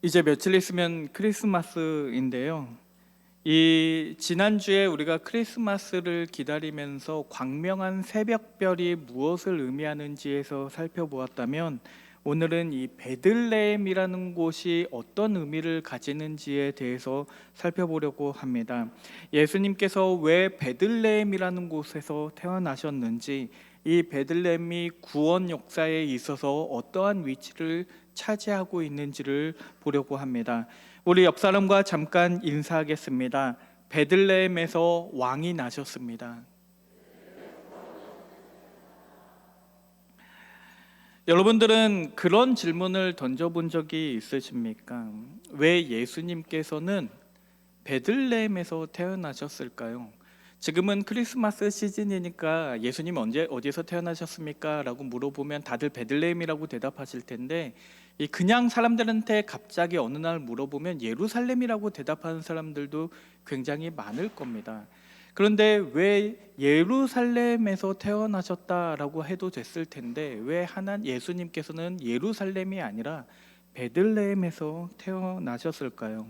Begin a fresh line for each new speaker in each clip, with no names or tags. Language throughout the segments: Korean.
이제 며칠 있으면 크리스마스인데요. 이 지난주에 우리가 크리스마스를 기다리면서 광명한 새벽별이 무엇을 의미하는지에서 살펴보았다면, 오늘은 이 베들레헴이라는 곳이 어떤 의미를 가지는지에 대해서 살펴보려고 합니다. 예수님께서 왜 베들레헴이라는 곳에서 태어나셨는지, 이 베들레헴이 구원 역사에 있어서 어떠한 위치를 차지하고 있는지를 보려고 합니다. 우리 옆 사람과 잠깐 인사하겠습니다. 베들레헴에서 왕이 나셨습니다. 여러분들은 그런 질문을 던져본 적이 있으십니까? 왜 예수님께서는 베들레헴에서 태어나셨을까요? 지금은 크리스마스 시즌이니까 예수님 언제 어디서 태어나셨습니까? 라고 물어보면 다들 베들레헴이라고 대답하실 텐데, 이 그냥 사람들한테 갑자기 어느 날 물어보면 예루살렘이라고 대답하는 사람들도 굉장히 많을 겁니다. 그런데 왜 예루살렘에서 태어나셨다라고 해도 됐을 텐데, 왜 예수님께서는 예루살렘이 아니라 베들레헴에서 태어나셨을까요?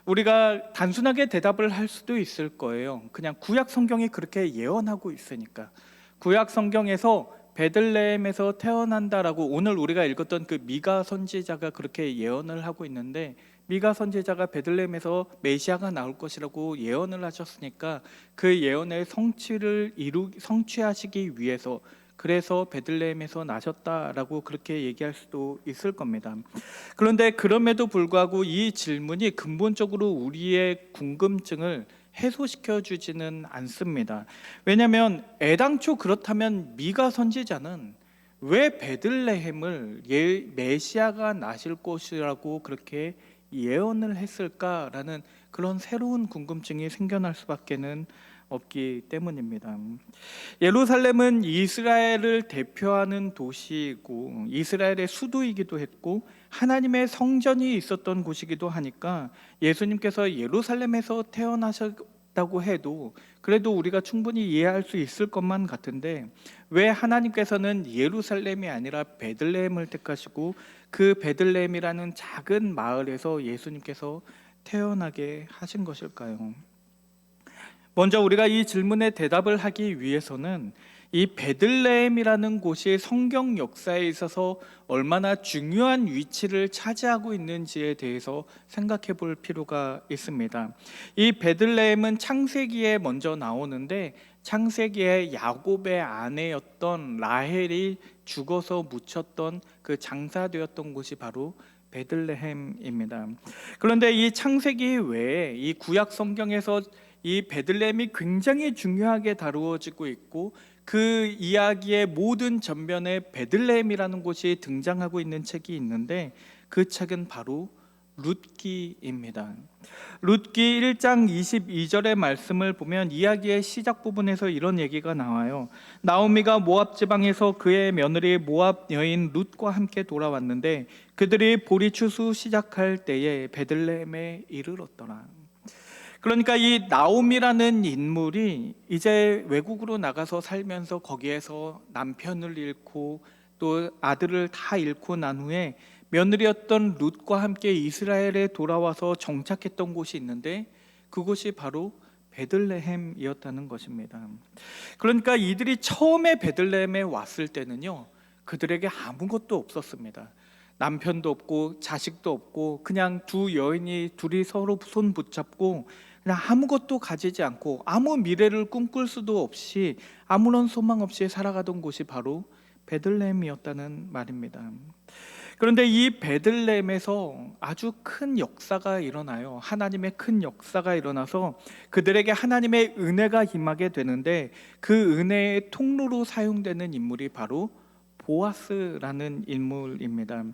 우리가 단순하게 대답을 할 수도 있을 거예요. 그냥 구약 성경이 그렇게 예언하고 있으니까. 구약 성경에서 베들레헴에서 태어난다라고 오늘 우리가 읽었던 그 미가 선지자가 그렇게 예언을 하고 있는데, 미가 선지자가 베들레헴에서 메시아가 나올 것이라고 예언을 하셨으니까 그 예언의 성취하시기 위해서, 그래서 베들레헴에서 나셨다라고 그렇게 얘기할 수도 있을 겁니다. 그런데 그럼에도 불구하고 이 질문이 근본적으로 우리의 궁금증을 해소시켜 주지는 않습니다. 왜냐하면 애당초 그렇다면 미가 선지자는 왜 베들레헴을 메시아가 나실 것이라고 그렇게 예언을 했을까라는 그런 새로운 궁금증이 생겨날 수밖에는 없기 때문입니다. 예루살렘은 이스라엘을 대표하는 도시이고 이스라엘의 수도이기도 했고 하나님의 성전이 있었던 곳이기도 하니까, 예수님께서 예루살렘에서 태어나셨다고 해도 그래도 우리가 충분히 이해할 수 있을 것만 같은데, 왜 하나님께서는 예루살렘이 아니라 베들레헴을 택하시고 그 베들레헴이라는 작은 마을에서 예수님께서 태어나게 하신 것일까요? 먼저 우리가 이 질문에 대답을 하기 위해서는 이 베들레헴이라는 곳이 성경 역사에 있어서 얼마나 중요한 위치를 차지하고 있는지에 대해서 생각해 볼 필요가 있습니다. 이 베들레헴은 창세기에 먼저 나오는데, 창세기에 야곱의 아내였던 라헬이 죽어서 묻혔던 그 장사되었던 곳이 바로 베들레헴입니다. 그런데 이 창세기 외에 이 구약 성경에서 이 베들레헴이 굉장히 중요하게 다루어지고 있고, 그 이야기의 모든 전면에 베들레헴이라는 곳이 등장하고 있는 책이 있는데, 그 책은 바로 룻기입니다. 룻기 1장 22절의 말씀을 보면 이야기의 시작 부분에서 이런 얘기가 나와요. 나오미가 모압 지방에서 그의 며느리 모압 여인 룻과 함께 돌아왔는데, 그들이 보리 추수 시작할 때에 베들레헴에 이르렀더라. 그러니까 이 나옴이라는 인물이 이제 외국으로 나가서 살면서 거기에서 남편을 잃고 또 아들을 다 잃고 난 후에 며느리였던 룻과 함께 이스라엘에 돌아와서 정착했던 곳이 있는데, 그곳이 바로 베들레헴이었다는 것입니다. 그러니까 이들이 처음에 베들레헴에 왔을 때는요, 그들에게 아무것도 없었습니다. 남편도 없고 자식도 없고 그냥 두 여인이 둘이 서로 손 붙잡고 그냥 아무것도 가지지 않고 아무 미래를 꿈꿀 수도 없이 아무런 소망 없이 살아가던 곳이 바로 베들레헴이었다는 말입니다. 그런데 이 베들레헴에서 아주 큰 역사가 일어나요. 하나님의 큰 역사가 일어나서 그들에게 하나님의 은혜가 임하게 되는데, 그 은혜의 통로로 사용되는 인물이 바로 보아스라는 인물입니다.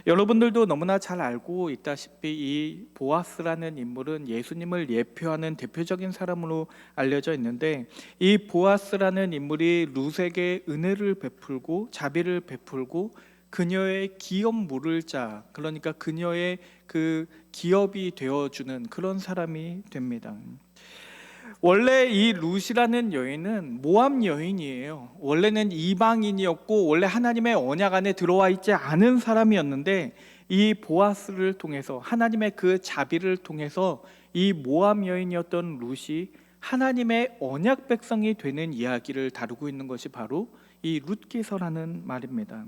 여러분들도 너무나 잘 알고 있다시피 이 보아스라는 인물은 예수님을 예표하는 대표적인 사람으로 알려져 있는데, 이 보아스라는 인물이 룻에게 은혜를 베풀고 자비를 베풀고 그녀의 기업 물을 자, 그러니까 그녀의 그 기업이 되어주는 그런 사람이 됩니다. 원래 이 룻이라는 여인은 모압 여인이에요. 원래는 이방인이었고 원래 하나님의 언약 안에 들어와 있지 않은 사람이었는데, 이 보아스를 통해서, 하나님의 그 자비를 통해서 이 모압 여인이었던 룻이 하나님의 언약 백성이 되는 이야기를 다루고 있는 것이 바로 이 룻기서라는 말입니다.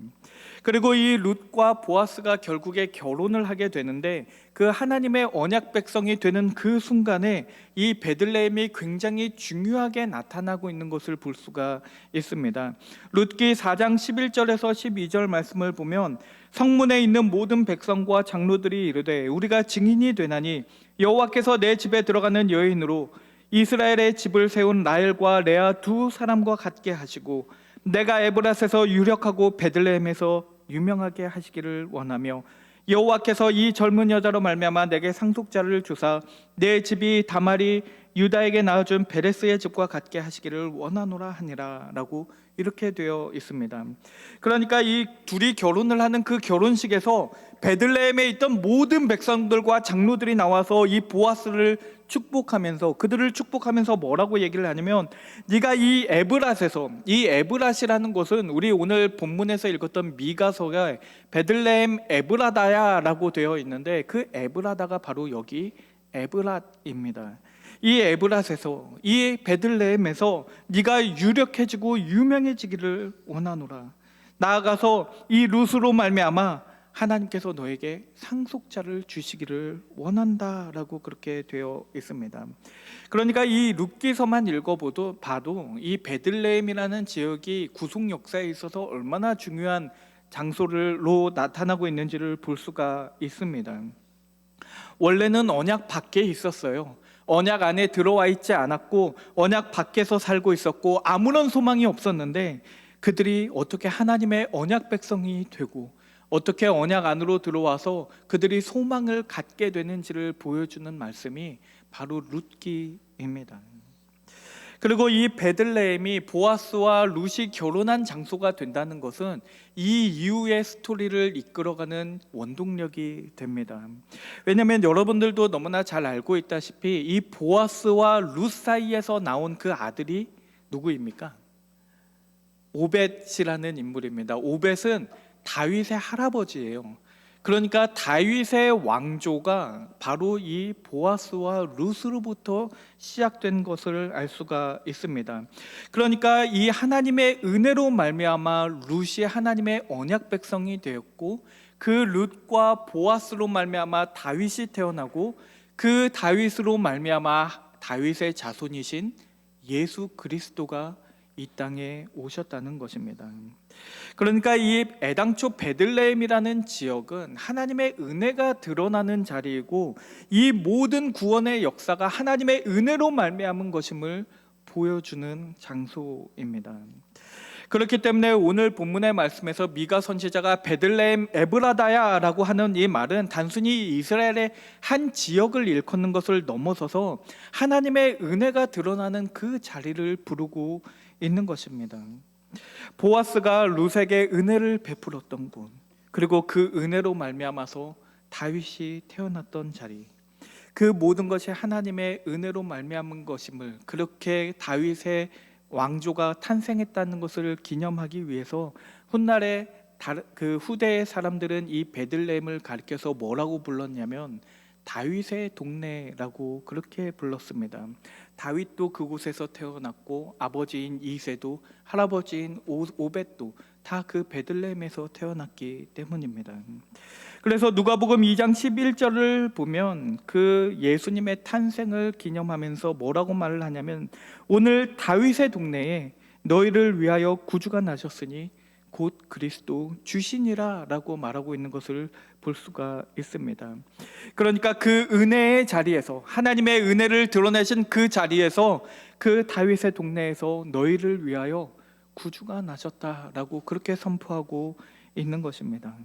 그리고 이 룻과 보아스가 결국에 결혼을 하게 되는데, 그 하나님의 언약 백성이 되는 그 순간에 이 베들레헴이 굉장히 중요하게 나타나고 있는 것을 볼 수가 있습니다. 룻기 4장 11절에서 12절 말씀을 보면, 성문에 있는 모든 백성과 장로들이 이르되 우리가 증인이 되나니 여호와께서 내 집에 들어가는 여인으로 이스라엘의 집을 세운 라헬과 레아 두 사람과 같게 하시고 내가 에브라스에서 유력하고 베들레헴에서 유명하게 하시기를 원하며, 여호와께서 이 젊은 여자로 말미암아 내게 상속자를 주사 내 집이 다말이 유다에게 낳아준 베레스의 집과 같게 하시기를 원하노라 하니라 라고 이렇게 되어 있습니다. 그러니까 이 둘이 결혼을 하는 그 결혼식에서 베들레헴에 있던 모든 백성들과 장로들이 나와서 이 보아스를 축복하면서, 그들을 축복하면서 뭐라고 얘기를 하냐면, 네가 이 에브랏에서, 이 에브랏이라는 곳은 우리 오늘 본문에서 읽었던 미가서가 베들레헴 에브라다야 라고 되어 있는데, 그 에브라다가 바로 여기 에브랏입니다. 이 에브랏에서, 이 베들레헴에서 네가 유력해지고 유명해지기를 원하노라. 나아가서 이 룻으로 말미암아 하나님께서 너에게 상속자를 주시기를 원한다라고 그렇게 되어 있습니다. 그러니까 이 룻기서만 봐도 이 베들레헴이라는 지역이 구속 역사에 있어서 얼마나 중요한 장소로 나타나고 있는지를 볼 수가 있습니다. 원래는 언약 밖에 있었어요. 언약 안에 들어와 있지 않았고 언약 밖에서 살고 있었고 아무런 소망이 없었는데, 그들이 어떻게 하나님의 언약 백성이 되고 어떻게 언약 안으로 들어와서 그들이 소망을 갖게 되는지를 보여주는 말씀이 바로 룻기입니다. 그리고 이 베들레헴이 보아스와 룻이 결혼한 장소가 된다는 것은 이 이후의 스토리를 이끌어가는 원동력이 됩니다. 왜냐하면 여러분들도 너무나 잘 알고 있다시피 이 보아스와 룻 사이에서 나온 그 아들이 누구입니까? 오벳이라는 인물입니다. 오벳은 다윗의 할아버지예요. 그러니까 다윗의 왕조가 바로 이 보아스와 룻으로부터 시작된 것을 알 수가 있습니다. 그러니까 이 하나님의 은혜로 말미암아 룻이 하나님의 언약 백성이 되었고, 그 룻과 보아스로 말미암아 다윗이 태어나고, 그 다윗으로 말미암아 다윗의 자손이신 예수 그리스도가 이 땅에 오셨다는 것입니다. 그러니까 이 애당초 베들레헴이라는 지역은 하나님의 은혜가 드러나는 자리이고, 이 모든 구원의 역사가 하나님의 은혜로 말미암은 것임을 보여주는 장소입니다. 그렇기 때문에 오늘 본문의 말씀에서 미가 선지자가 베들레헴 에브라다야라고 하는 이 말은 단순히 이스라엘의 한 지역을 일컫는 것을 넘어서서 하나님의 은혜가 드러나는 그 자리를 부르고 있는 것입니다. 보아스가 룻에게 은혜를 베풀었던 곳, 그리고 그 은혜로 말미암아서 다윗이 태어났던 자리, 그 모든 것이 하나님의 은혜로 말미암은 것임을, 그렇게 다윗의 왕조가 탄생했다는 것을 기념하기 위해서 훗날에 그 후대의 사람들은 이 베들레헴을 가리켜서 뭐라고 불렀냐면 다윗의 동네라고 그렇게 불렀습니다. 다윗도 그곳에서 태어났고 아버지인 이새도 할아버지인 오벳도 다 그 베들레헴에서 태어났기 때문입니다. 그래서 누가복음 2장 11절을 보면 그 예수님의 탄생을 기념하면서 뭐라고 말을 하냐면, 오늘 다윗의 동네에 너희를 위하여 구주가 나셨으니 곧 그리스도 주시니라 라고 말하고 있는 것을 볼 수가 있습니다. 그러니까 그 은혜의 자리에서, 하나님의 은혜를 드러내신 그 자리에서, 그 다윗의 동네에서 너희를 위하여 구주가 나셨다라고 그렇게 선포하고 있는 것입니다.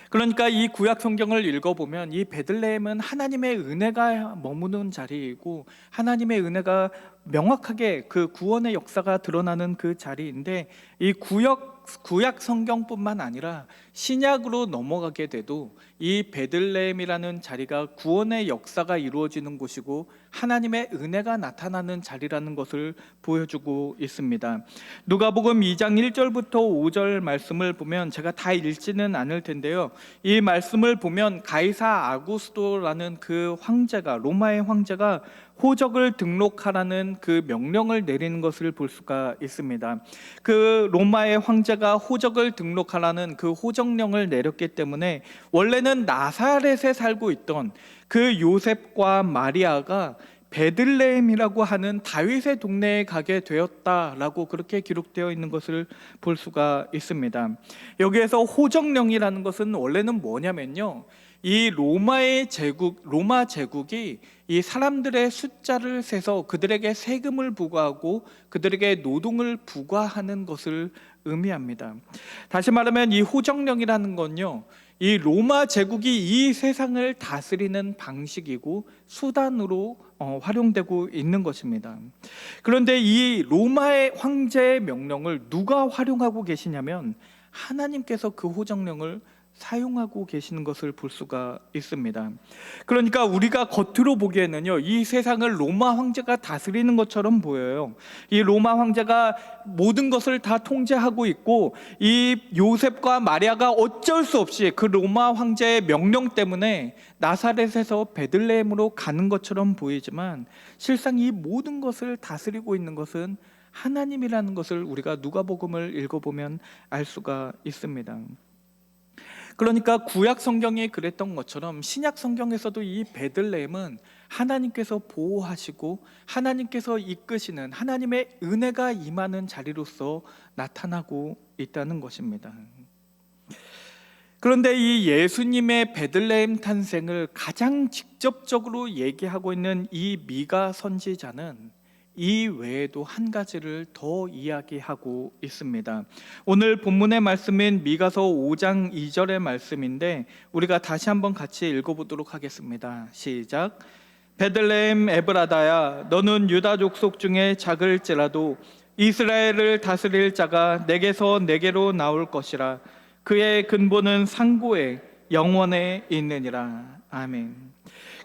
그러니까 이 구약 성경을 읽어보면 이 베들레헴은 하나님의 은혜가 머무는 자리이고, 하나님의 은혜가 명확하게 그 구원의 역사가 드러나는 그 자리인데, 이 구약 성경뿐만 아니라 신약으로 넘어가게 돼도 이 베들레헴이라는 자리가 구원의 역사가 이루어지는 곳이고 하나님의 은혜가 나타나는 자리라는 것을 보여주고 있습니다. 누가복음 2장 1절부터 5절 말씀을 보면, 제가 다 읽지는 않을 텐데요, 이 말씀을 보면 가이사 아구스도라는 그 황제가, 로마의 황제가 호적을 등록하라는 그 명령을 내리는 것을 볼 수가 있습니다. 그 로마의 황제가 호적을 등록하라는 그 호적령을 내렸기 때문에 원래는 나사렛에 살고 있던 그 요셉과 마리아가 베들레헴이라고 하는 다윗의 동네에 가게 되었다라고 그렇게 기록되어 있는 것을 볼 수가 있습니다. 여기에서 호적령이라는 것은 원래는 뭐냐면요, 이 로마 제국이 이 사람들의 숫자를 세서 그들에게 세금을 부과하고 그들에게 노동을 부과하는 것을 의미합니다. 다시 말하면 이 호정령이라는 건요, 이 로마 제국이 이 세상을 다스리는 방식이고 수단으로 활용되고 있는 것입니다. 그런데 이 로마의 황제의 명령을 누가 활용하고 계시냐면 하나님께서 그 호정령을 사용하고 계시는 것을 볼 수가 있습니다. 그러니까 우리가 겉으로 보기에는요, 이 세상을 로마 황제가 다스리는 것처럼 보여요. 이 로마 황제가 모든 것을 다 통제하고 있고, 이 요셉과 마리아가 어쩔 수 없이 그 로마 황제의 명령 때문에 나사렛에서 베들레헴으로 가는 것처럼 보이지만, 실상 이 모든 것을 다스리고 있는 것은 하나님이라는 것을 우리가 누가복음을 읽어보면 알 수가 있습니다. 그러니까 구약 성경이 그랬던 것처럼 신약 성경에서도 이 베들레헴은 하나님께서 보호하시고 하나님께서 이끄시는 하나님의 은혜가 임하는 자리로서 나타나고 있다는 것입니다. 그런데 이 예수님의 베들레헴 탄생을 가장 직접적으로 얘기하고 있는 이 미가 선지자는 이 외에도 한 가지를 더 이야기하고 있습니다. 오늘 본문의 말씀인 미가서 5장 2절의 말씀인데 우리가 다시 한번 같이 읽어보도록 하겠습니다. 시작. 베들레헴 에브라다야, 너는 유다 족속 중에 작을지라도 이스라엘을 다스릴 자가 내게서 내게로 나올 것이라. 그의 근본은 상고에 영원에 있느니라. 아멘.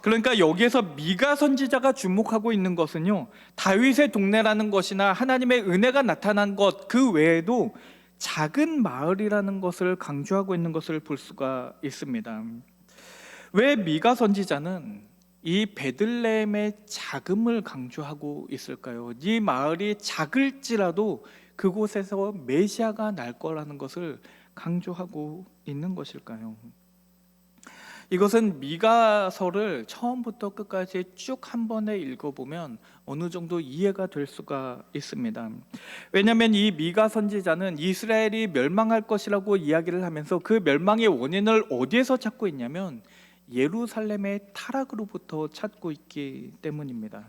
그러니까 여기에서 미가 선지자가 주목하고 있는 것은요, 다윗의 동네라는 것이나 하나님의 은혜가 나타난 것 그 외에도 작은 마을이라는 것을 강조하고 있는 것을 볼 수가 있습니다. 왜 미가 선지자는 이 베들레헴의 작음을 강조하고 있을까요? 이 마을이 작을지라도 그곳에서 메시아가 날 거라는 것을 강조하고 있는 것일까요? 이것은 미가서를 처음부터 끝까지 쭉 한 번에 읽어보면 어느 정도 이해가 될 수가 있습니다. 왜냐하면 이 미가 선지자는 이스라엘이 멸망할 것이라고 이야기를 하면서 그 멸망의 원인을 어디에서 찾고 있냐면 예루살렘의 타락으로부터 찾고 있기 때문입니다.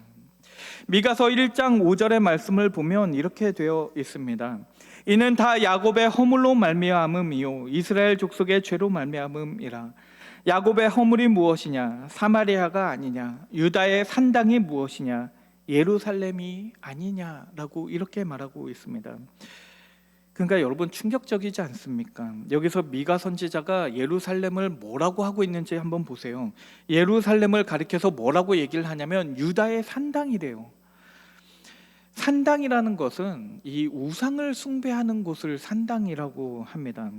미가서 1장 5절의 말씀을 보면 이렇게 되어 있습니다. 이는 다 야곱의 허물로 말미암음이요 이스라엘 족속의 죄로 말미암음이라. 야곱의 허물이 무엇이냐? 사마리아가 아니냐? 유다의 산당이 무엇이냐? 예루살렘이 아니냐라고 이렇게 말하고 있습니다. 그러니까 여러분, 충격적이지 않습니까? 여기서 미가 선지자가 예루살렘을 뭐라고 하고 있는지 한번 보세요. 예루살렘을 가리켜서 뭐라고 얘기를 하냐면 유다의 산당이래요. 산당이라는 것은 이 우상을 숭배하는 곳을 산당이라고 합니다.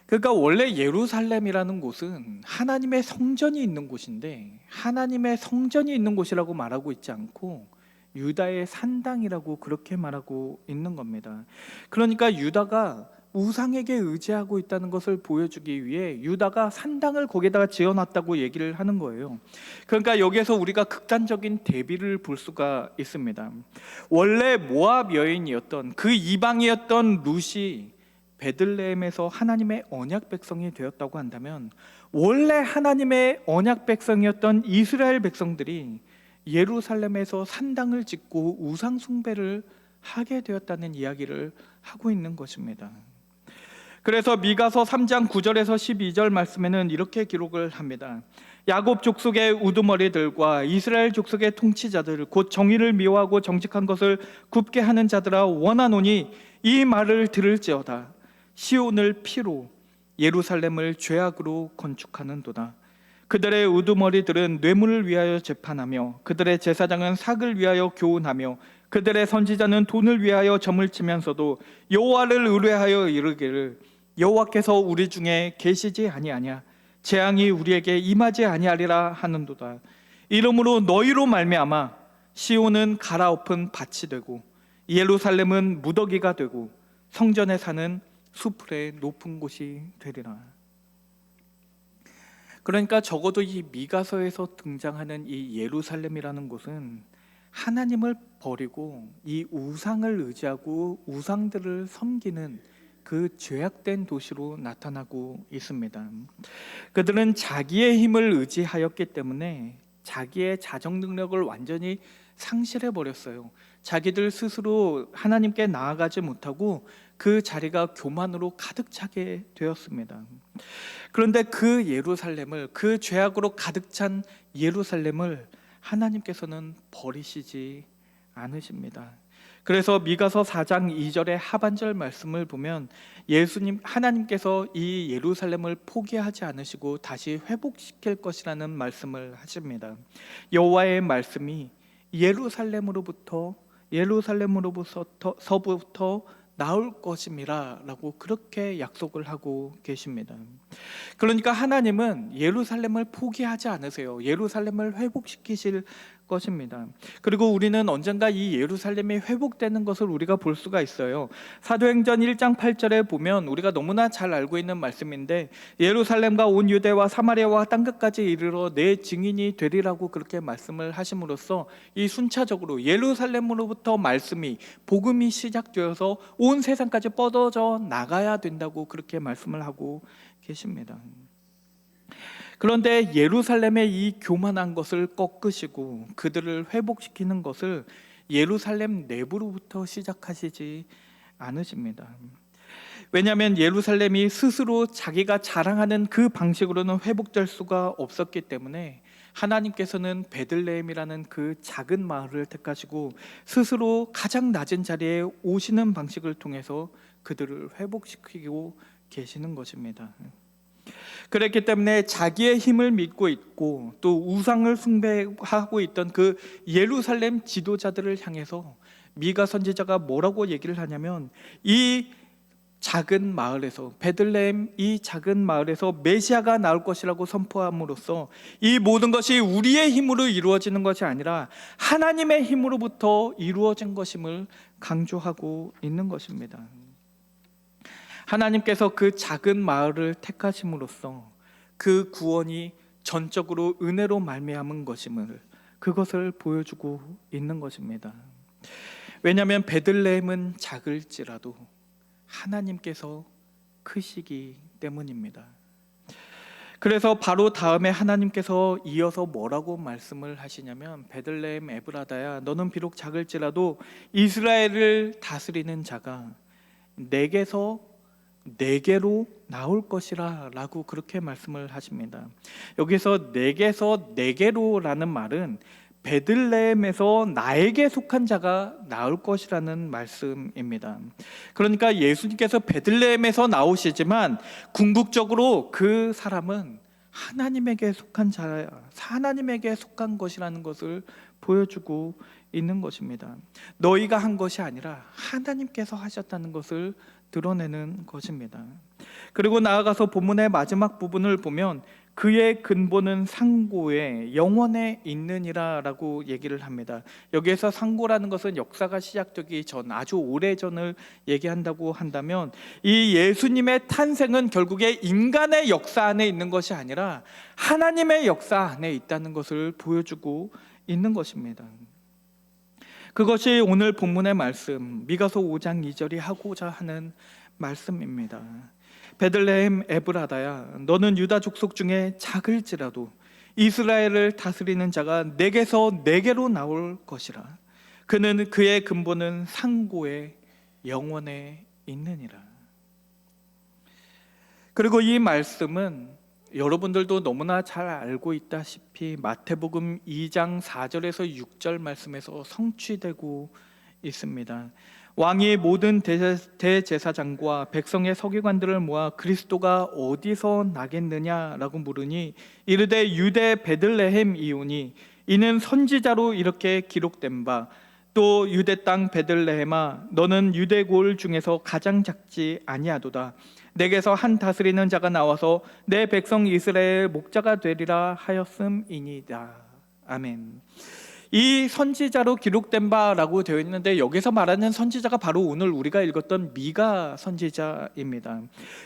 그러니까 원래 예루살렘이라는 곳은 하나님의 성전이 있는 곳인데 하나님의 성전이 있는 곳이라고 말하고 있지 않고 유다의 산당이라고 그렇게 말하고 있는 겁니다. 그러니까 유다가 우상에게 의지하고 있다는 것을 보여주기 위해 유다가 산당을 거기다가 지어놨다고 얘기를 하는 거예요. 그러니까 여기에서 우리가 극단적인 대비를 볼 수가 있습니다. 원래 모압 여인이었던 그 이방이었던 룻이 베들레헴에서 하나님의 언약 백성이 되었다고 한다면 원래 하나님의 언약 백성이었던 이스라엘 백성들이 예루살렘에서 산당을 짓고 우상 숭배를 하게 되었다는 이야기를 하고 있는 것입니다. 그래서 미가서 3장 9절에서 12절 말씀에는 이렇게 기록을 합니다. 야곱 족속의 우두머리들과 이스라엘 족속의 통치자들 곧 정의를 미워하고 정직한 것을 굽게 하는 자들아 원하노니 이 말을 들을지어다. 시온을 피로 예루살렘을 죄악으로 건축하는도다. 그들의 우두머리들은 뇌물을 위하여 재판하며 그들의 제사장은 삭을 위하여 교훈하며 그들의 선지자는 돈을 위하여 점을 치면서도 여호와를 의뢰하여 이르기를 여호와께서 우리 중에 계시지 아니하냐, 재앙이 우리에게 임하지 아니하리라 하는도다. 이러므로 너희로 말미암아 시온은 갈아엎은 밭이 되고 예루살렘은 무더기가 되고 성전에 사는 수풀의 높은 곳이 되리라. 그러니까 적어도 이 미가서에서 등장하는 이 예루살렘이라는 곳은 하나님을 버리고 이 우상을 의지하고 우상들을 섬기는 그 죄악된 도시로 나타나고 있습니다. 그들은 자기의 힘을 의지하였기 때문에 자기의 자정 능력을 완전히 상실해 버렸어요. 자기들 스스로 하나님께 나아가지 못하고 그 자리가 교만으로 가득 차게 되었습니다. 그런데 그 예루살렘을, 그 죄악으로 가득 찬 예루살렘을 하나님께서는 버리시지 않으십니다. 그래서 미가서 4장 2절의 하반절 말씀을 보면 하나님께서 이 예루살렘을 포기하지 않으시고 다시 회복시킬 것이라는 말씀을 하십니다. 여호와의 말씀이 예루살렘으로부터 나올 것임이라 라고 그렇게 약속을 하고 계십니다. 그러니까 하나님은 예루살렘을 포기하지 않으세요. 예루살렘을 회복시키실 것입니다. 그리고 우리는 언젠가 이 예루살렘이 회복되는 것을 우리가 볼 수가 있어요. 사도행전 1장 8절에 보면 우리가 너무나 잘 알고 있는 말씀인데 예루살렘과 온 유대와 사마리아와 땅끝까지 이르러 내 증인이 되리라고 그렇게 말씀을 하심으로써 이 순차적으로 예루살렘으로부터 말씀이, 복음이 시작되어서 온 세상까지 뻗어져 나가야 된다고 그렇게 말씀을 하고 계십니다. 그런데 예루살렘의 이 교만한 것을 꺾으시고 그들을 회복시키는 것을 예루살렘 내부로부터 시작하시지 않으십니다. 왜냐하면 예루살렘이 스스로 자기가 자랑하는 그 방식으로는 회복될 수가 없었기 때문에 하나님께서는 베들레헴이라는 그 작은 마을을 택하시고 스스로 가장 낮은 자리에 오시는 방식을 통해서 그들을 회복시키고 계시는 것입니다. 그랬기 때문에 자기의 힘을 믿고 있고 또 우상을 숭배하고 있던 그 예루살렘 지도자들을 향해서 미가 선지자가 뭐라고 얘기를 하냐면 이 작은 마을에서, 베들레헴 이 작은 마을에서 메시아가 나올 것이라고 선포함으로써 이 모든 것이 우리의 힘으로 이루어지는 것이 아니라 하나님의 힘으로부터 이루어진 것임을 강조하고 있는 것입니다. 하나님께서 그 작은 마을을 택하심으로써 그 구원이 전적으로 은혜로 말미암은 것임을, 그것을 보여주고 있는 것입니다. 왜냐하면 베들레헴은 작을지라도 하나님께서 크시기 때문입니다. 그래서 바로 다음에 하나님께서 이어서 뭐라고 말씀을 하시냐면 베들레헴 에브라다야, 너는 비록 작을지라도 이스라엘을 다스리는 자가 내게서 내게로 나올 것이라 라고 그렇게 말씀을 하십니다. 여기서 내게서 내게로라는 말은 베들레헴에서 나에게 속한 자가 나올 것이라는 말씀입니다. 그러니까 예수님께서 베들레헴에서 나오시지만 궁극적으로 그 사람은 하나님에게 속한 자야, 하나님에게 속한 것이라는 것을 보여주고 있는 것입니다. 너희가 한 것이 아니라 하나님께서 하셨다는 것을 드러내는 것입니다. 그리고 나아가서 본문의 마지막 부분을 보면 그의 근본은 상고에 영원에 있느니라 라고 얘기를 합니다. 여기에서 상고라는 것은 역사가 시작되기 전, 아주 오래전을 얘기한다고 한다면 이 예수님의 탄생은 결국에 인간의 역사 안에 있는 것이 아니라 하나님의 역사 안에 있다는 것을 보여주고 있는 것입니다. 그것이 오늘 본문의 말씀, 미가서 5장 2절이 하고자 하는 말씀입니다. 베들레헴 에브라다야, 너는 유다 족속 중에 작을지라도 이스라엘을 다스리는 자가 내게서 내게로 나올 것이라. 그는 그의 근본은 상고에 영원에 있느니라. 그리고 이 말씀은 여러분들도 너무나 잘 알고 있다시피 마태복음 2장 4절에서 6절 말씀에서 성취되고 있습니다. 왕이 모든 대제사장과 백성의 서기관들을 모아 그리스도가 어디서 나겠느냐라고 물으니 이르되 유대 베들레헴이오니 이는 선지자로 이렇게 기록된 바 또 유대 땅 베들레헴아 너는 유대 고을 중에서 가장 작지 아니하도다. 내게서 한 다스리는 자가 나와서 내 백성 이스라엘 목자가 되리라 하였음이니이다. 아멘. 이 선지자로 기록된 바라고 되어 있는데 여기서 말하는 선지자가 바로 오늘 우리가 읽었던 미가 선지자입니다.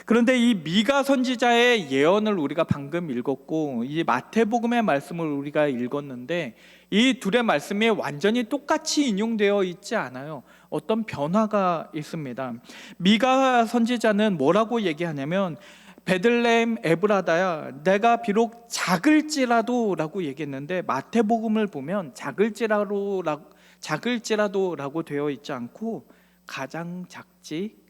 그런데 이 미가 선지자의 예언을 우리가 방금 읽었고 이 마태복음의 말씀을 우리가 읽었는데 이 둘의 말씀이 완전히 똑같이 인용되어 있지 않아요. 어떤 변화가 있습니다. 미가 선지자는 뭐라고 얘기하냐면 베들레헴 에브라다야 내가 비록 작을지라도 라고 얘기했는데 마태복음을 보면 작을지라도 라고 되어 있지 않고 가장 작지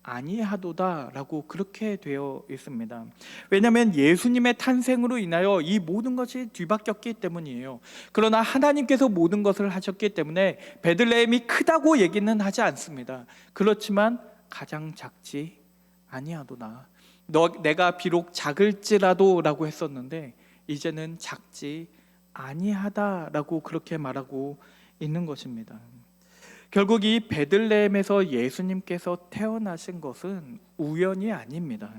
아니하도다 라고 그렇게 되어 있습니다. 왜냐하면 예수님의 탄생으로 인하여 이 모든 것이 뒤바뀌었기 때문이에요. 그러나 하나님께서 모든 것을 하셨기 때문에 베들레헴이 크다고 얘기는 하지 않습니다. 그렇지만 가장 작지 아니하도다. 내가 비록 작을지라도 라고 했었는데 이제는 작지 아니하다라고 그렇게 말하고 있는 것입니다. 결국 이 베들레헴에서 예수님께서 태어나신 것은 우연이 아닙니다.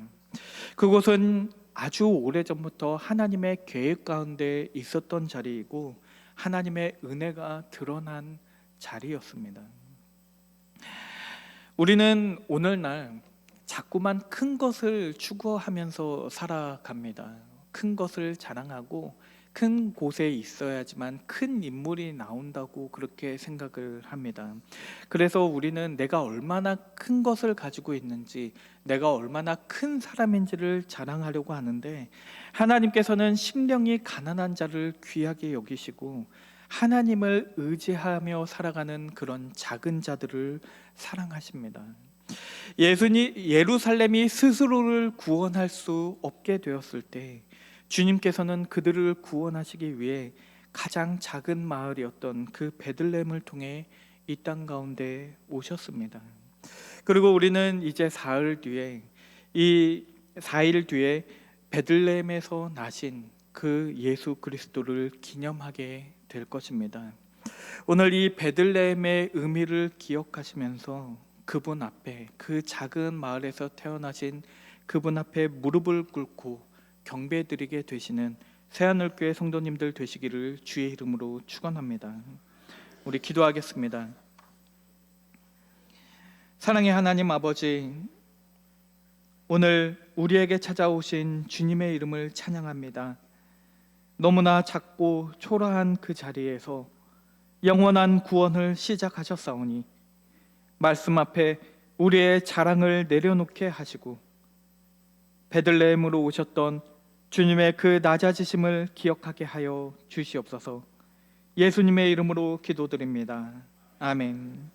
그곳은 아주 오래전부터 하나님의 계획 가운데 있었던 자리이고 하나님의 은혜가 드러난 자리였습니다. 우리는 오늘날 자꾸만 큰 것을 추구하면서 살아갑니다. 큰 것을 자랑하고 큰 곳에 있어야지만 큰 인물이 나온다고 그렇게 생각을 합니다. 그래서 우리는 내가 얼마나 큰 것을 가지고 있는지, 내가 얼마나 큰 사람인지를 자랑하려고 하는데 하나님께서는 심령이 가난한 자를 귀하게 여기시고 하나님을 의지하며 살아가는 그런 작은 자들을 사랑하십니다. 예루살렘이 스스로를 구원할 수 없게 되었을 때 주님께서는 그들을 구원하시기 위해 가장 작은 마을이었던 그 베들레헴을 통해 이 땅 가운데 오셨습니다. 그리고 우리는 이제 사흘 뒤에 이 4일 뒤에 베들레헴에서 나신 그 예수 그리스도를 기념하게 될 것입니다. 오늘 이 베들레헴의 의미를 기억하시면서 그분 앞에, 그 작은 마을에서 태어나신 그분 앞에 무릎을 꿇고 경배드리게 되시는 새하늘교회 성도님들 되시기를 주의 이름으로 축원합니다. 우리 기도하겠습니다. 사랑의 하나님 아버지, 오늘 우리에게 찾아오신 주님의 이름을 찬양합니다. 너무나 작고 초라한 그 자리에서 영원한 구원을 시작하셨사오니 말씀 앞에 우리의 자랑을 내려놓게 하시고 베들레헴으로 오셨던 주님의 그 낮아지심을 기억하게 하여 주시옵소서. 예수님의 이름으로 기도드립니다. 아멘.